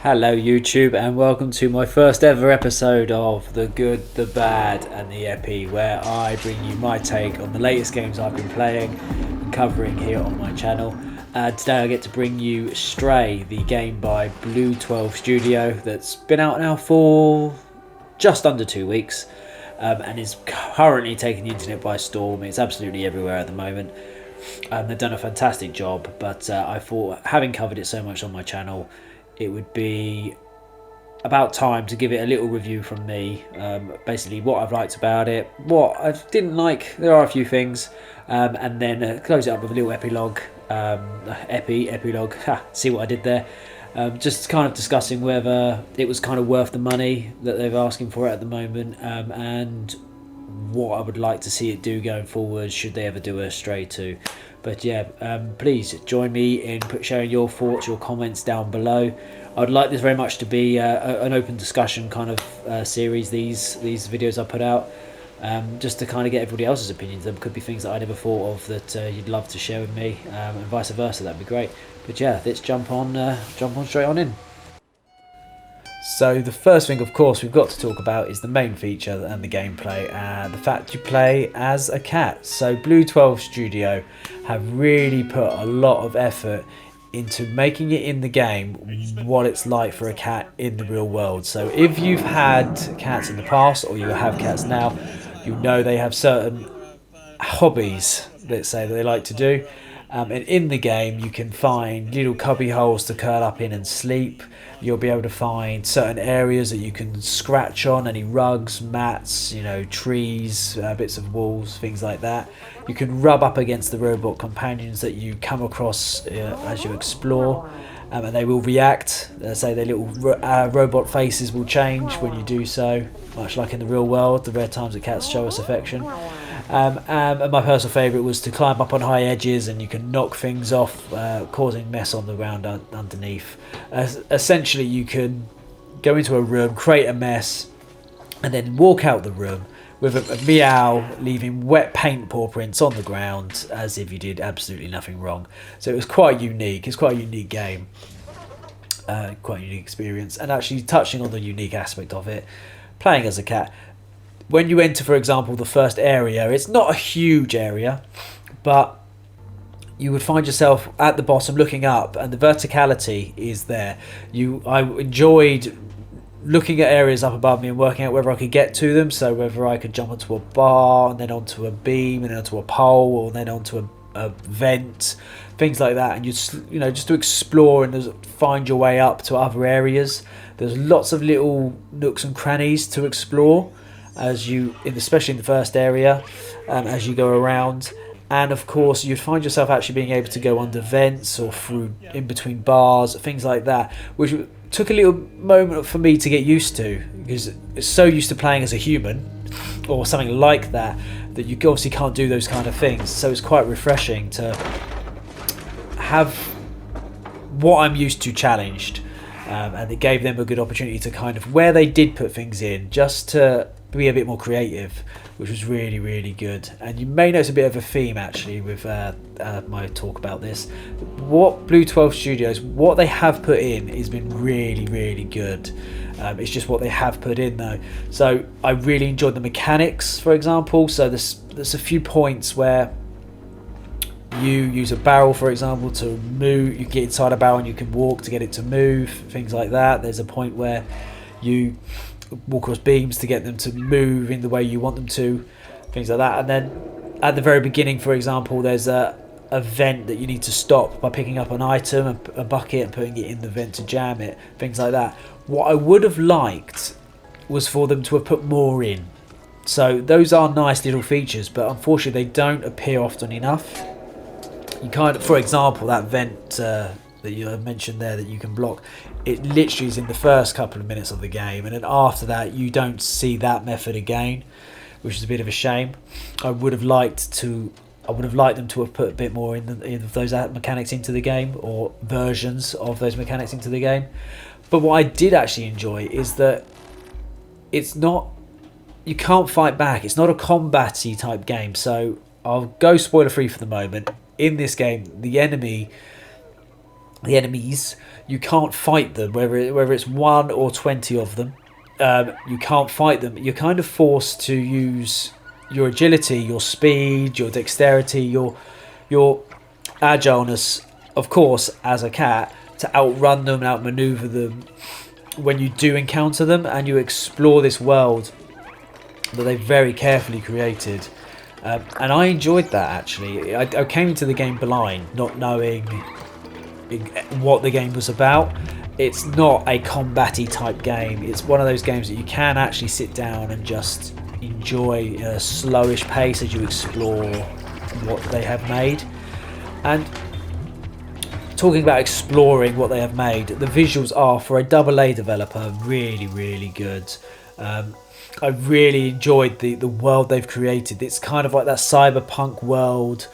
Hello YouTube and welcome to my first ever episode of The Good, The Bad and The Epi, where I bring you my take on the latest games I've been playing and covering here on my channel. Today I get to bring you Stray, the game by Blue 12 Studio that's been out now for just under 2 weeks and is currently taking the internet by storm. It's absolutely everywhere at the moment. They've done a fantastic job, but I thought, having covered it so much on my channel, it would be about time to give it a little review from me. Basically what I've liked about it, what I didn't like, there are a few things, and then close it up with a little epilogue, epilogue, see what I did there. Just kind of discussing whether it was kind of worth the money that they're asking for it at the moment, and what I would like to see it do going forward should they ever do a Stray 2. But yeah, please join me in sharing your thoughts, your comments down below. I'd like this very much to be an open discussion kind of series, these videos I put out, just to kind of get everybody else's opinions. There could be things that I never thought of that you'd love to share with me, and vice versa. That'd be great. But yeah, let's jump on straight on in. So the first thing, of course, we've got to talk about is the main feature and the gameplay, and the fact you play as a cat. So Blue 12 Studio have really put a lot of effort into making it in the game what it's like for a cat in the real world. So if you've had cats in the past or you have cats now, you know they have certain hobbies, let's say, that they like to do. And in the game you can find little cubby holes to curl up in and sleep. You'll be able to find certain areas that you can scratch on, any rugs, mats, trees, bits of walls, things like that. You can rub up against the robot companions that you come across as you explore, and they will react. Say their little robot faces will change when you do so, much like in the real world, the rare times that cats show us affection. And my personal favourite was to climb up on high edges, and you can knock things off, causing mess on the ground underneath. Essentially, you can go into a room, create a mess, and then walk out the room with a meow, leaving wet paint paw prints on the ground as if you did absolutely nothing wrong. So it was quite unique. It's quite a unique game, quite a unique experience, and actually touching on the unique aspect of it, playing as a cat. When you enter, for example, the first area, it's not a huge area, but you would find yourself at the bottom looking up, and the verticality is there. I enjoyed looking at areas up above me and working out whether I could get to them, so whether I could jump onto a bar and then onto a beam and then onto a pole or then onto a vent, things like that, and just to explore and find your way up to other areas. There's lots of little nooks and crannies to explore especially in the first area, as you go around. And of course you'd find yourself actually being able to go under vents or through in between bars, things like that, which took a little moment for me to get used to, because it's so used to playing as a human or something like that you obviously can't do those kind of things. So it's quite refreshing to have what I'm used to challenged, and it gave them a good opportunity to kind of, where they did put things in, just to be a bit more creative, which was really, really good. And you may notice a bit of a theme actually with my talk about this. What Blue 12 Studios, what they have put in has been really, really good. It's just what they have put in though. So I really enjoyed the mechanics, for example. So there's a few points where you use a barrel, for example, to move. You get inside a barrel and you can walk to get it to move, things like that. There's a point where you walk across beams to get them to move in the way you want them to, things like that. And then at the very beginning, for example, there's a vent that you need to stop by picking up an item, a bucket, and putting it in the vent to jam it, things like that. What I would have liked was for them to have put more in. So those are nice little features, but unfortunately they don't appear often enough. You kind of, for example, that vent that you mentioned there that you can block, it literally is in the first couple of minutes of the game, and then after that you don't see that method again, which is a bit of a shame. I would have liked them to have put a bit more in those mechanics into the game, or versions of those mechanics into the game. But what I did actually enjoy is that you can't fight back. It's not a combat-y type game. So I'll go spoiler free for the moment. In this game, the enemy the enemies, you can't fight them, whether it's 1 or 20 of them. You can't fight them. You're kind of forced to use your agility, your speed, your dexterity, your agileness, of course, as a cat, to outrun them, outmaneuver them when you do encounter them, and you explore this world that they very carefully created. And I enjoyed that, actually. I came into the game blind, not knowing what the game was about. It's not a combat-y type game. It's one of those games that you can actually sit down and just enjoy a slowish pace as you explore what they have made. And talking about exploring what they have made, the visuals are, for a AA developer, really, really good. I really enjoyed the world they've created. It's kind of like that cyberpunk world.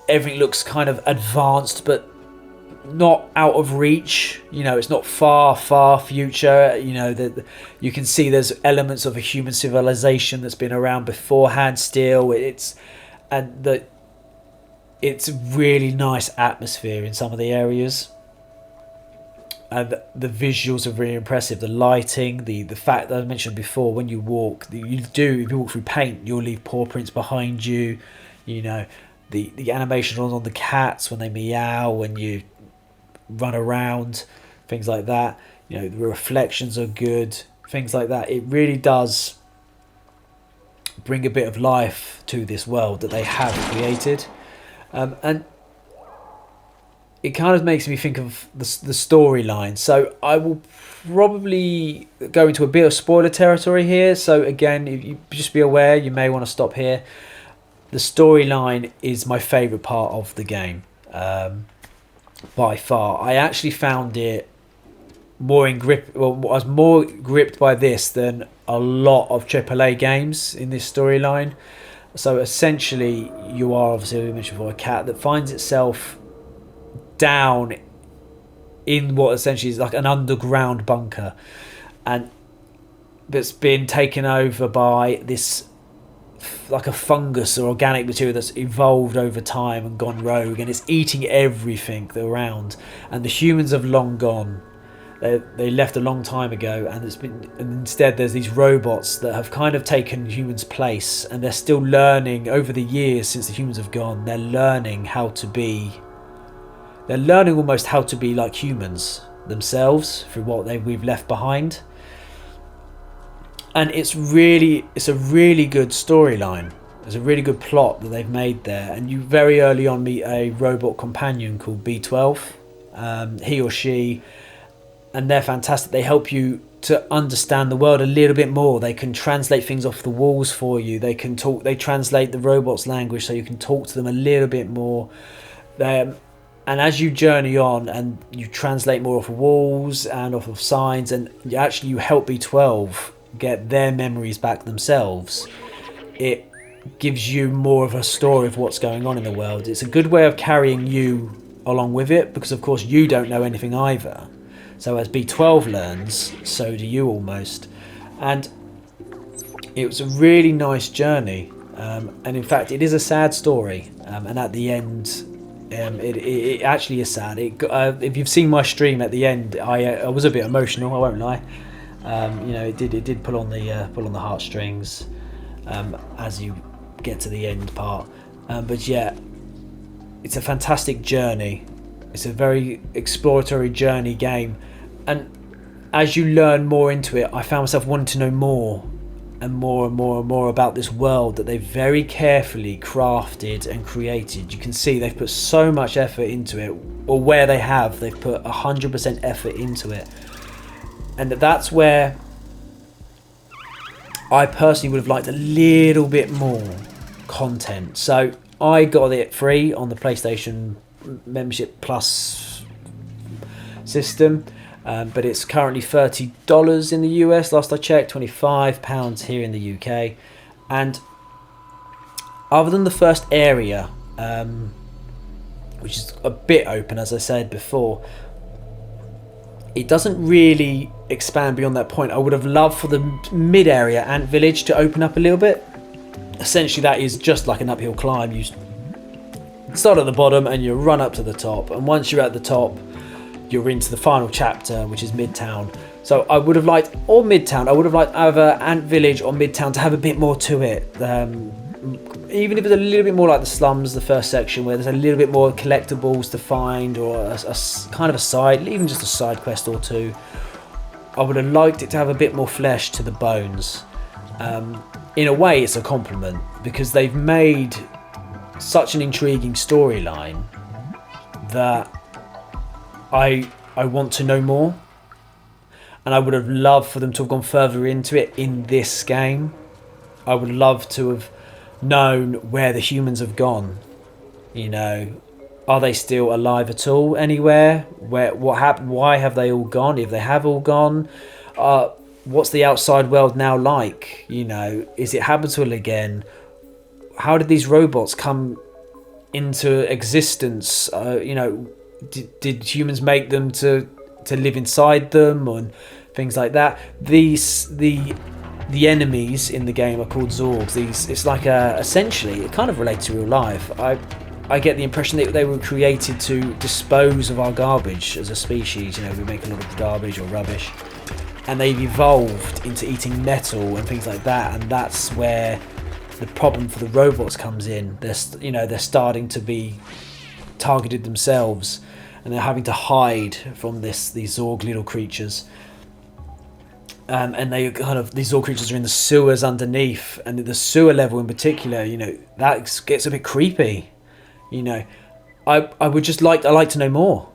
Everything looks kind of advanced, but not out of reach. It's not far future. That you can see there's elements of a human civilization that's been around beforehand still. It's really nice atmosphere in some of the areas. And the visuals are really impressive. The lighting, the fact that I mentioned before, when you walk, if you walk through paint, you'll leave paw prints behind you. The animation on the cats when they meow, when you run around, things like that. The reflections are good, things like that. It really does bring a bit of life to this world that they have created. And it kind of makes me think of the storyline. So I will probably go into a bit of spoiler territory here. So again, if you just be aware, you may want to stop here. The storyline is my favourite part of the game, by far. I actually found it more in grip. Well, I was more gripped by this than a lot of AAA games in this storyline. So essentially, you are obviously, we mentioned before, a cat that finds itself down in what essentially is like an underground bunker, and that's been taken over by this, like a fungus or organic material that's evolved over time and gone rogue, and it's eating everything around. And the humans have long gone. They left a long time ago, and instead there's these robots that have kind of taken humans' place, and they're still learning over the years since the humans have gone. They're learning almost how to be like humans themselves through what we've left behind. And it's a really good storyline. There's a really good plot that they've made there, and you very early on meet a robot companion called B12. He or she, and they're fantastic. They help you to understand the world a little bit more. They can translate things off the walls for you. They can talk. They translate the robot's language so you can talk to them a little bit more. And as you journey on and you translate more off of walls and off of signs, and you help B12 get their memories back themselves, it gives you more of a story of what's going on in the world. It's a good way of carrying you along with it, because of course you don't know anything either. So as B12 learns, so do you almost. And it was a really nice journey. And in fact, it is a sad story. And at the end, it actually is sad. If you've seen my stream at the end, I was a bit emotional, I won't lie. It did pull on the heartstrings as you get to the end part. But yeah, it's a fantastic journey. It's a very exploratory journey game, and as you learn more into it, I found myself wanting to know more and more and more and more about this world that they've very carefully crafted and created. You can see they've put so much effort into it, or where they've put 100% effort into it, and that's where I personally would have liked a little bit more content. So I got it free on the PlayStation Membership Plus system, but it's currently $30 in the US last I checked, £25 here in the UK. And other than the first area, which is a bit open, as I said before, it doesn't really expand beyond that point. I would have loved for the mid area, Ant Village, to open up a little bit. Essentially that is just like an uphill climb. You start at the bottom and you run up to the top, and once you're at the top, you're into the final chapter, which is Midtown. So I would have liked, or Midtown, I would have liked either Ant Village or Midtown to have a bit more to it. Even if it's a little bit more like the slums, the first section, where there's a little bit more collectibles to find, or a kind of a side, even just a side quest or two. I would have liked it to have a bit more flesh to the bones. In a way, it's a compliment, because they've made such an intriguing storyline that I want to know more. And I would have loved for them to have gone further into it in this game. I would love to have known where the humans have gone. You know, are they still alive at all anywhere? What happened? Why have they all gone? If they have all gone, what's the outside world now like? You know, is it habitable again? How did these robots come into existence? You know, did humans make them to live inside them, and things like that? The enemies in the game are called Zorgs. It's like essentially it kind of relates to real life. I get the impression that they were created to dispose of our garbage as a species. You know, we make a lot of garbage or rubbish, and they've evolved into eating metal and things like that. And that's where the problem for the robots comes in. They're starting to be targeted themselves, and they're having to hide from these Zorg little creatures. And these Zorg creatures are in the sewers underneath, and the sewer level in particular, you know, that gets a bit creepy. You know, I'd like to know more.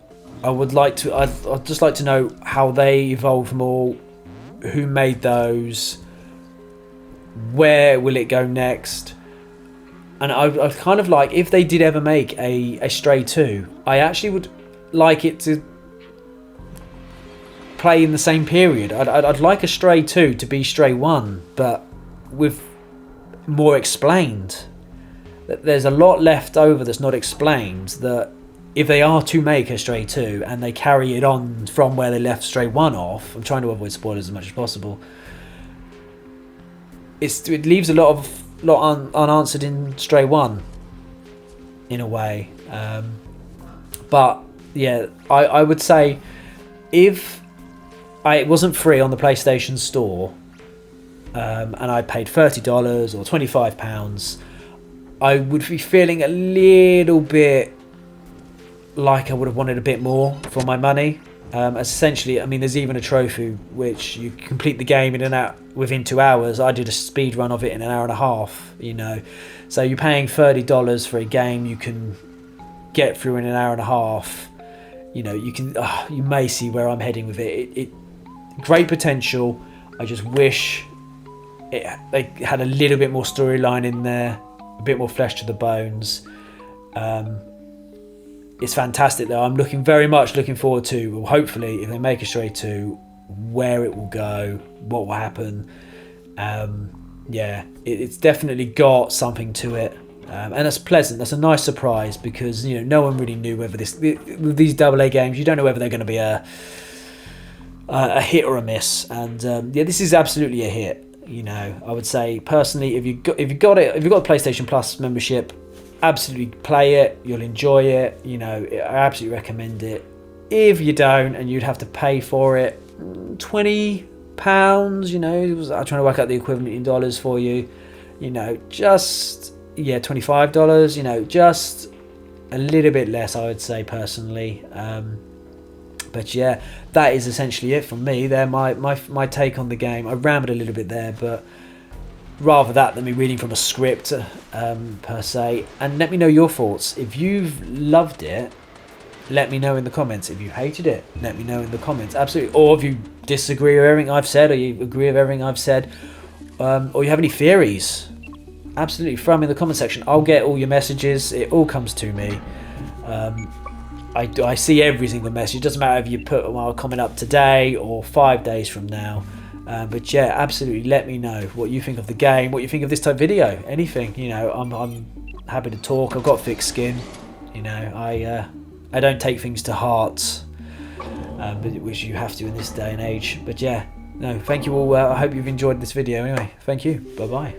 I'd just like to know how they evolved more, who made those, where will it go next. And I kind of like, if they did ever make a Stray 2, I actually would like it to play in the same period. I'd like a Stray 2 to be Stray 1, but with more explained. There's a lot left over that's not explained, that if they are to make a Stray 2 and they carry it on from where they left Stray 1 off, I'm trying to avoid spoilers as much as possible, it leaves a lot unanswered in Stray 1 in a way. But yeah, I would say if it wasn't free on the PlayStation Store, and I paid $30 or £25, I would be feeling a little bit like I would have wanted a bit more for my money. Essentially, I mean, there's even a trophy which you complete the game within 2 hours. I did a speed run of it in an hour and a half. You know, so you're paying $30 for a game you can get through in an hour and a half. You know, you may see where I'm heading with it. It great potential. I just wish they had a little bit more storyline in there, a bit more flesh to the bones. It's fantastic though. I'm very much looking forward to, well, hopefully, if they make a Stray 2, where it will go, what will happen. Yeah, it's definitely got something to it. And that's pleasant. That's a nice surprise, because, you know, no one really knew whether with these AA games, you don't know whether they're going to be a hit or a miss. And yeah, this is absolutely a hit. You know, I would say personally, if you've got the PlayStation Plus membership, absolutely play it. You'll enjoy it. You know, I absolutely recommend it. If you don't, and you'd have to pay for it, £20. You know, I'm trying to work out the equivalent in dollars for you. You know, just $25. You know, just a little bit less, I would say personally. But yeah, that is essentially it from me. They're my take on the game. I rambled a little bit there, but rather that than me reading from a script per se. And let me know your thoughts. If you've loved it, let me know in the comments. If you hated it, let me know in the comments. Absolutely. Or if you disagree with everything I've said, or you agree with everything I've said, or you have any theories, absolutely throw them in the comment section. I'll get all your messages. It all comes to me. I see every single message. It doesn't matter if you put a comment up today or 5 days from now. But yeah, absolutely let me know what you think of the game, what you think of this type of video, anything. You know, I'm happy to talk. I've got thick skin. You know, I don't take things to heart, which you have to in this day and age. But yeah, no, thank you all. I hope you've enjoyed this video anyway. Thank you. Bye bye.